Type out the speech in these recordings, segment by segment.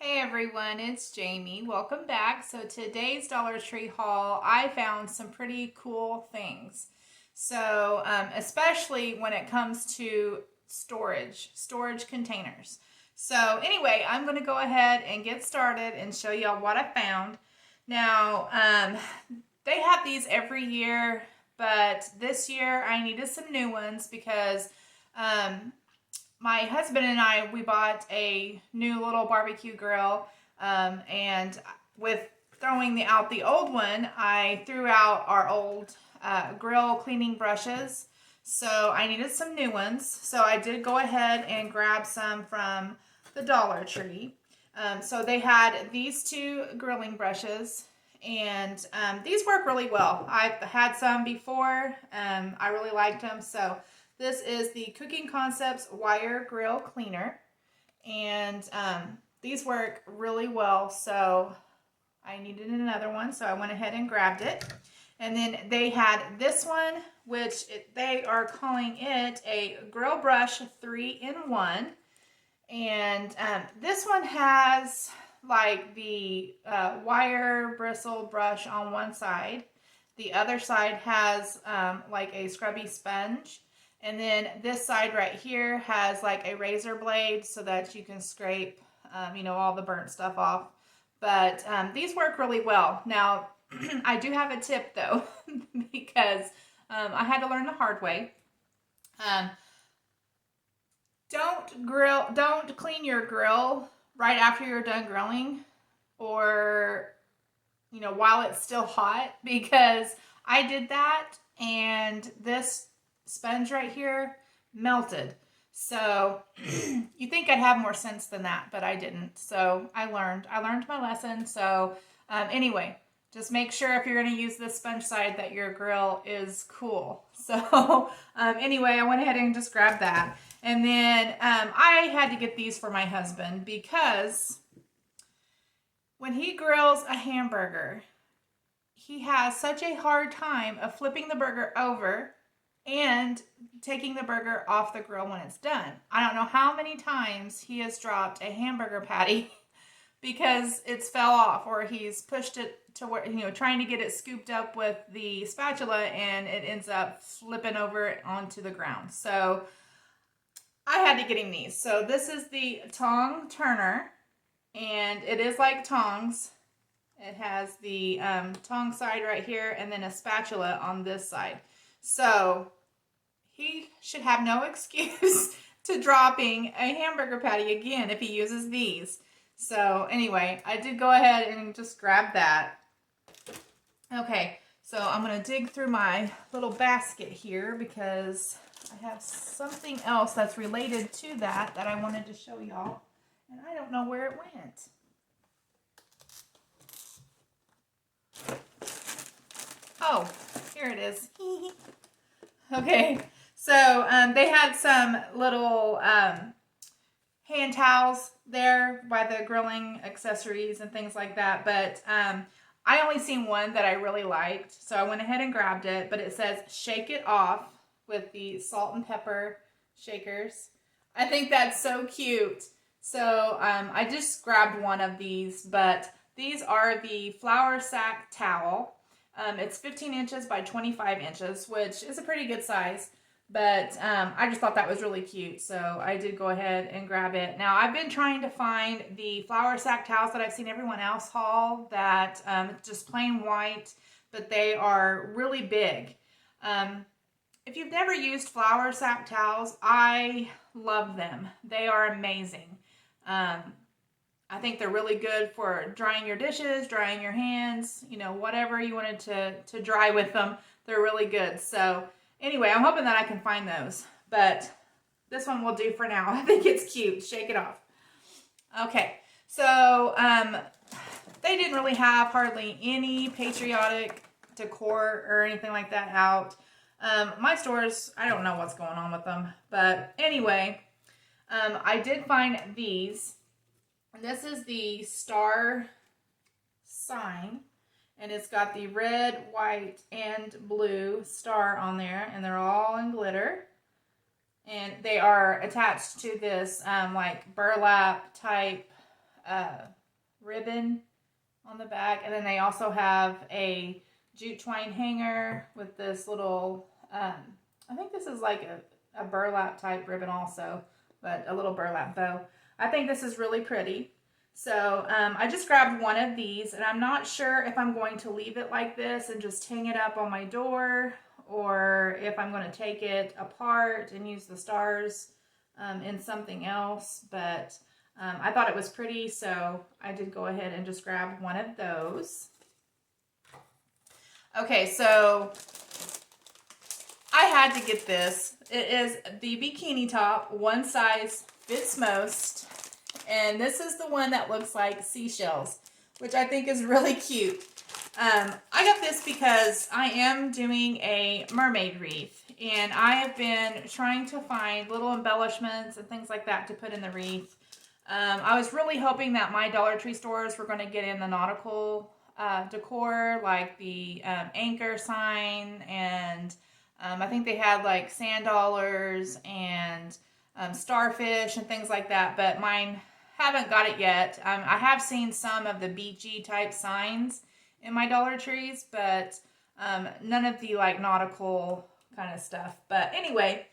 Hey everyone, it's Jamie. Welcome back. So today's Dollar Tree haul, I found some pretty cool things. Especially when it comes to storage containers. So anyway, I'm going to go ahead and get started and show y'all what I found. Now, they have these every year, but this year I needed some new ones because my husband and we bought a new little barbecue grill, and with throwing out the old one, I threw out our old grill cleaning brushes. So I needed some new ones. So I did go ahead and grab some from the Dollar Tree. So they had these two grilling brushes, and these work really well. I've had some before. I really liked them. So this is the Cooking Concepts Wire Grill Cleaner, and these work really well, so I needed another one, so I went ahead and grabbed it. And then they had this one, which they are calling it a Grill Brush 3-in-1, and this one has like the wire bristle brush on one side. The other side has like a scrubby sponge. And then this side right here has like a razor blade so that you can scrape, all the burnt stuff off. But these work really well. Now, I do have a tip though, because I had to learn the hard way. Don't clean your grill right after you're done grilling, or while it's still hot, because I did that and this sponge right here melted. So you think I'd have more sense than that, but I didn't. So I learned my lesson. So anyway, just make sure if you're going to use this sponge side that your grill is cool. So anyway, I went ahead and just grabbed that. And then I had to get these for my husband because when he grills a hamburger, he has such a hard time of flipping the burger over and taking the burger off the grill when it's done. I don't know how many times he has dropped a hamburger patty because it's fell off, or he's pushed it to where, trying to get it scooped up with the spatula and it ends up flipping over onto the ground. So I had to get him these. So this is the Tong Turner, and it is like tongs. It has the tong side right here and then a spatula on this side. So he should have no excuse to dropping a hamburger patty again if he uses these. So anyway, I did go ahead and just grab that. Okay, so I'm going to dig through my little basket here because I have something else that's related to that I wanted to show y'all. And I don't know where it went. Oh, here it is. Okay, so they had some little hand towels there by the grilling accessories and things like that, but I only seen one that I really liked, so I went ahead and grabbed it, but it says shake it off with the salt and pepper shakers. I think that's so cute. So I just grabbed one of these, but these are the flour sack towel. It's 15 inches by 25 inches, which is a pretty good size, but I just thought that was really cute, so I did go ahead and grab it. Now, I've been trying to find the flour sack towels that I've seen everyone else haul that just plain white, but they are really big. If you've never used flour sack towels, I love them. They are amazing. I think they're really good for drying your dishes, drying your hands, whatever you wanted to dry with them. They're really good. So anyway, I'm hoping that I can find those. But this one will do for now. I think it's cute. Shake it off. Okay, so they didn't really have hardly any patriotic decor or anything like that out. My stores, I don't know what's going on with them. But anyway, I did find these. And this is the star sign, and it's got the red, white, and blue star on there, and they're all in glitter. And they are attached to this like burlap type ribbon on the back. And then they also have a jute twine hanger with this little, I think this is like a burlap type ribbon also, but a little burlap bow. I think this is really pretty. So I just grabbed one of these, and I'm not sure if I'm going to leave it like this and just hang it up on my door, or if I'm going to take it apart and use the stars in something else. But I thought it was pretty, so I did go ahead and just grab one of those. Okay, so I had to get this. It is the bikini top, one size fits most. And this is the one that looks like seashells, which I think is really cute. I got this because I am doing a mermaid wreath, and I have been trying to find little embellishments and things like that to put in the wreath. I was really hoping that my Dollar Tree stores were going to get in the nautical decor, like the anchor sign, and I think they had like sand dollars and starfish and things like that, but mine haven't got it yet. I have seen some of the beachy type signs in my Dollar Trees, but none of the like nautical kind of stuff. But anyway,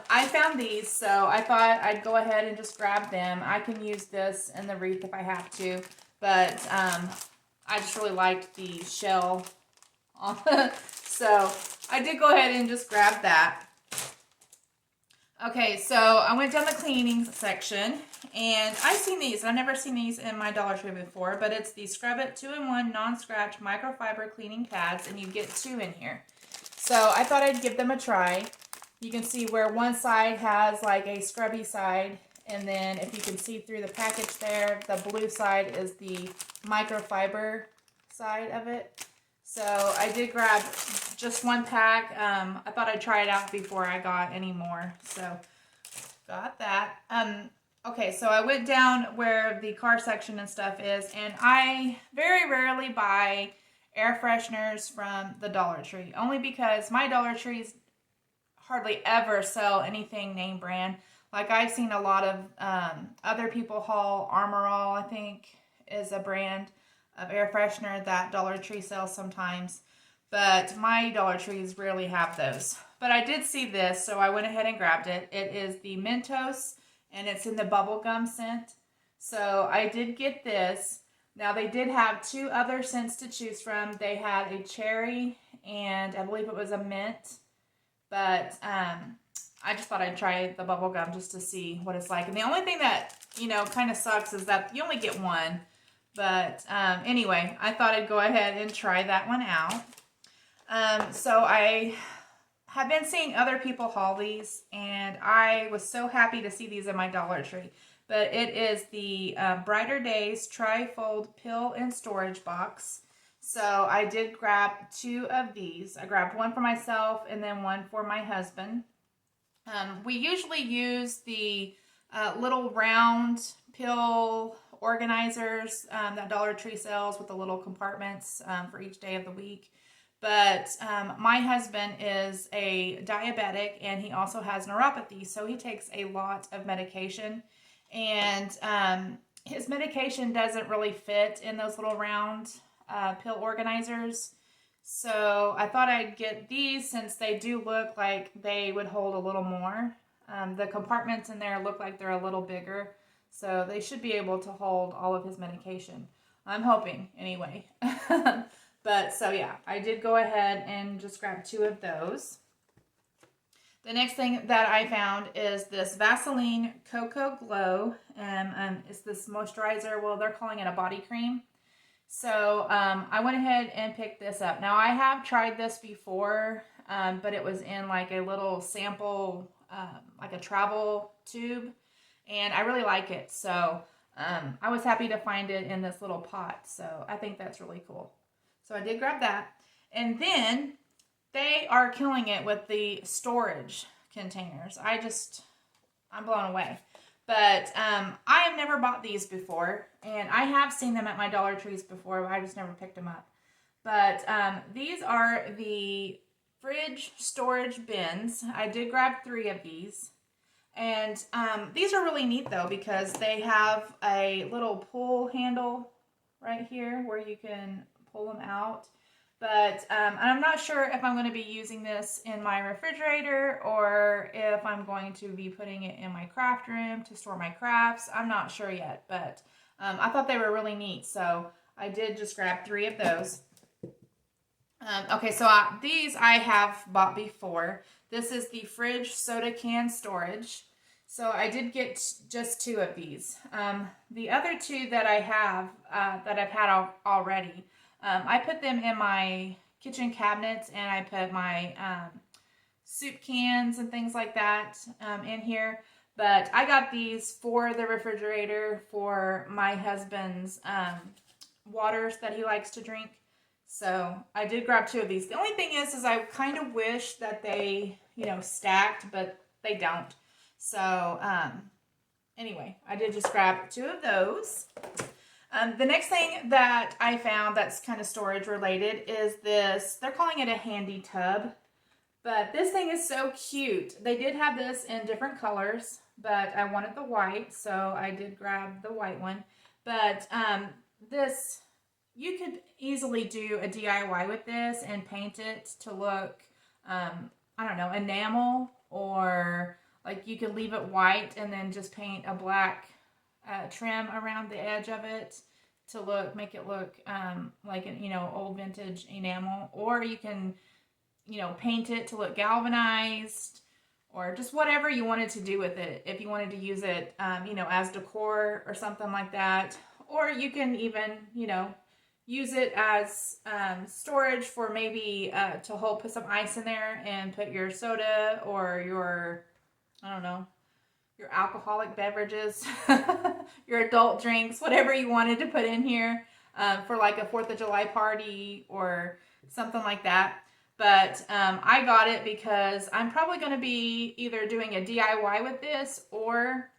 I found these, so I thought I'd go ahead and just grab them. I can use this in the wreath if I have to, but I just really liked the shell on so I did go ahead and just grab that. Okay, so I went down the cleaning section, and I've seen these. I've never seen these in my Dollar Tree before, but it's the Scrub It 2-in-1 Non-Scratch Microfiber Cleaning Pads, and you get 2 in here. So I thought I'd give them a try. You can see where one side has like a scrubby side, and then if you can see through the package there, the blue side is the microfiber side of it. So I did grab just one pack. I thought I'd try it out before I got any more. So got that. Okay, so I went down where the car section and stuff is, and I very rarely buy air fresheners from the Dollar Tree, only because my Dollar Trees hardly ever sell anything name brand. Like I've seen a lot of other people haul. Armor All, I think, is a brand of air freshener that Dollar Tree sells sometimes, but my Dollar Trees rarely have those. But I did see this, so I went ahead and grabbed it. It is the Mentos, and it's in the bubblegum scent. So I did get this. Now they did have 2 other scents to choose from. They had a cherry, and I believe it was a mint, but I just thought I'd try the bubblegum just to see what it's like. And the only thing that, you know, kind of sucks is that you only get one. But anyway, I thought I'd go ahead and try that one out. So I have been seeing other people haul these, and I was so happy to see these in my Dollar Tree. But it is the Brighter Days Trifold Pill and Storage Box. So I did grab 2 of these. I grabbed one for myself and then one for my husband. We usually use the little round pill organizers that Dollar Tree sells with the little compartments for each day of the week. But my husband is a diabetic, and he also has neuropathy, so he takes a lot of medication. And his medication doesn't really fit in those little round pill organizers. So I thought I'd get these since they do look like they would hold a little more. The compartments in there look like they're a little bigger, so they should be able to hold all of his medication. I'm hoping, anyway. But so yeah, I did go ahead and just grab 2 of those. The next thing that I found is this Vaseline Cocoa Glow. It's this moisturizer. Well, they're calling it a body cream. So I went ahead and picked this up. Now I have tried this before, but it was in like a little sample, like a travel tube, and I really like it. So I was happy to find it in this little pot. So I think that's really cool. So I did grab that. And then they are killing it with the storage containers. I'm blown away. But I have never bought these before, and I have seen them at my Dollar Trees before, but I just never picked them up. But these are the fridge storage bins. I did grab 3 of these. And these are really neat though, because they have a little pull handle right here where you can pull them out. But I'm not sure if I'm going to be using this in my refrigerator or if I'm going to be putting it in my craft room to store my crafts. I'm not sure yet, but I thought they were really neat. So I did just grab 3 of those. Okay, so these I have bought before. This is the fridge soda can storage. So I did get just 2 of these. The other 2 that I have, that I've had already, I put them in my kitchen cabinets, and I put my soup cans and things like that in here. But I got these for the refrigerator for my husband's waters that he likes to drink. So I did grab 2 of these. The only thing is I kind of wish that they, stacked, but they don't. So anyway, I did just grab 2 of those. The next thing that I found that's kind of storage related is this. They're calling it a handy tub, but this thing is so cute. They did have this in different colors, but I wanted the white, so I did grab the white one. But this, you could easily do a DIY with this and paint it to look, I don't know, enamel, or like you could leave it white and then just paint a black trim around the edge of it to make it look like an, old vintage enamel. Or you can, paint it to look galvanized, or just whatever you wanted to do with it. If you wanted to use it, as decor or something like that. Or you can even, use it as storage for maybe to put some ice in there and put your soda or your, I don't know, your alcoholic beverages, your adult drinks, whatever you wanted to put in here for like a 4th of July party or something like that. But I got it because I'm probably going to be either doing a DIY with this, or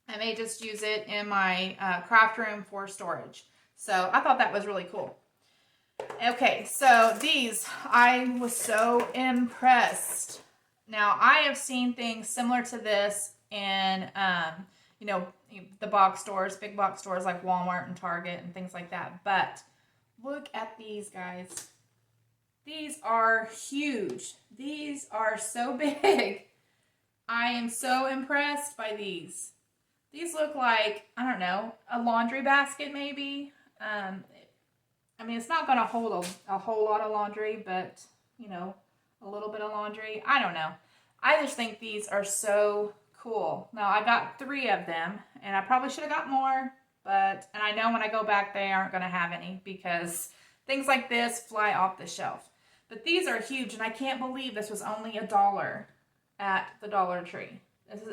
I may just use it in my craft room for storage. So I thought that was really cool. Okay, so these, I was so impressed. Now, I have seen things similar to this in, the box stores, big box stores like Walmart and Target and things like that. But look at these, guys. These are huge. These are so big. I am so impressed by these. These look like, I don't know, a laundry basket maybe. It's not going to hold a whole lot of laundry, but, a little bit of laundry. I don't know. I just think these are so cool. Now, I got 3 of them, and I probably should have got more, and I know when I go back, they aren't going to have any, because things like this fly off the shelf. But these are huge, and I can't believe this was only $1 at the Dollar Tree.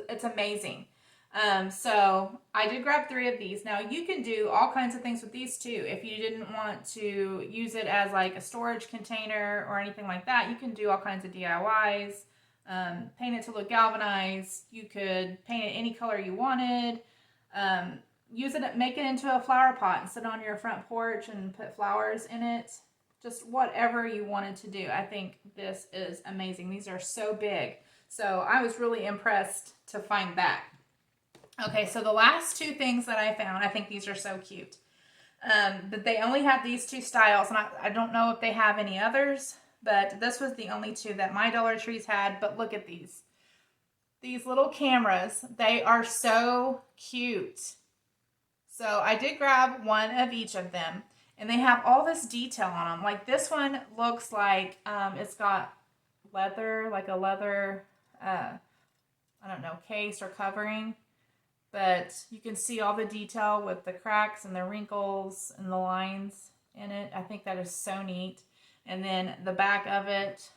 It's amazing. So I did grab 3 of these. Now you can do all kinds of things with these too. If you didn't want to use it as like a storage container or anything like that, you can do all kinds of DIYs. Paint it to look galvanized. You could paint it any color you wanted. Use it, make it into a flower pot and sit on your front porch and put flowers in it. Just whatever you wanted to do. I think this is amazing. These are so big. So I was really impressed to find that. Okay, so the last 2 things that I found, I think these are so cute. But they only have these 2 styles, and I don't know if they have any others, but this was the only 2 that my Dollar Trees had. But look at these. These little cameras, they are so cute. So I did grab 1 of each of them, and they have all this detail on them. Like this one looks like it's got leather, like a leather, I don't know, case or covering. But you can see all the detail with the cracks and the wrinkles and the lines in it. I think that is so neat. And then the back of it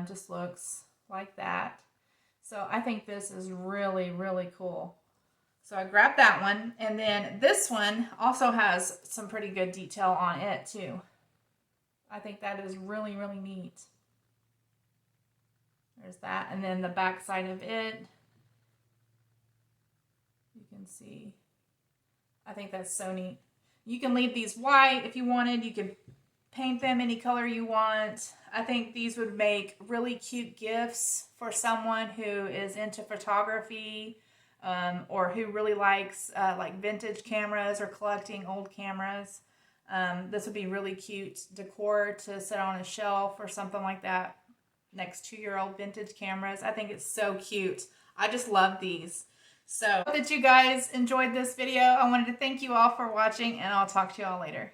just looks like that. So I think this is really, really cool. So I grabbed that one. And then this one also has some pretty good detail on it too. I think that is really, really neat. There's that. And then the back side of it. You can see, I think that's so neat. You can leave these white if you wanted. You could paint them any color you want. I think these would make really cute gifts for someone who is into photography, or who really likes like vintage cameras or collecting old cameras. This would be really cute decor to sit on a shelf or something like that next to your old vintage cameras. I think it's so cute. I just love these. So I hope that you guys enjoyed this video. I wanted to thank you all for watching, and I'll talk to you all later.